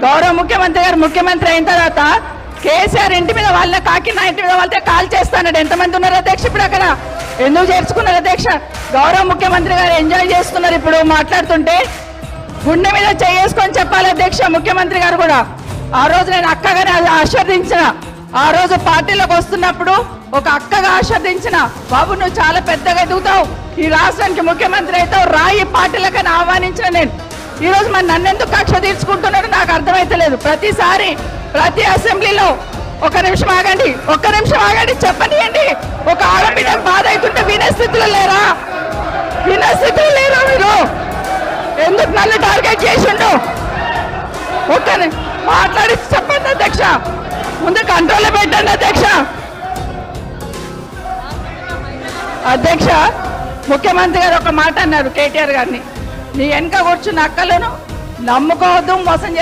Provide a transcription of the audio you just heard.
గౌరవ ముఖ్యమంత్రి గారు ముఖ్యమంత్రి అయిన తర్వాత కేసీఆర్ ఇంటి మీద వాళ్ళ కాకినా ఇంటి మీద వాళ్ళతో కాల్ చేస్తానడు. ఎంతమంది ఉన్నారు అధ్యక్ష? ఇప్పుడు అక్కడ ఎందుకు చేర్చుకున్నారు అధ్యక్ష? గౌరవ ముఖ్యమంత్రి గారు ఎంజాయ్ చేస్తున్నారు. ఇప్పుడు మాట్లాడుతుంటే గుండె మీద చేసుకొని చెప్పాలి అధ్యక్ష. ముఖ్యమంత్రి గారు కూడా ఆ రోజు నేను అక్కగానే ఆశీర్వదించిన, ఆ రోజు పార్టీలోకి వస్తున్నప్పుడు ఒక అక్కగా ఆశీర్వదించిన, బాబు నువ్వు చాలా పెద్దగా ఎదుగుతావు, ఈ రాష్ట్రానికి ముఖ్యమంత్రి అవుతావు, రాయి పార్టీలకని ఆహ్వానించిన నేను. ఈ రోజు మరి నన్ను ఎందుకు కక్ష తీర్చుకుంటున్నాడు నాకు అర్థమైతలేదు. ప్రతిసారి ప్రతి అసెంబ్లీలో ఒక్క నిమిషం ఆగండి చెప్పనియండి. ఒక ఆడబిడ్డకు బాధ అవుతుంటే వినే స్థితిలో లేరా? మీరు ఎందుకు నన్ను టార్గెట్ చేసిండు? ఒక్కని మాట్లాడి చెప్పండి అధ్యక్ష, ముందు కంట్రోల్లో పెట్టండి అధ్యక్ష. అధ్యక్ష, ముఖ్యమంత్రి గారు ఒక మాట అన్నారు కేటీఆర్ గారిని, నీ వెనక కూర్చున్న అక్కలను నమ్ముకోవద్దు, మోసం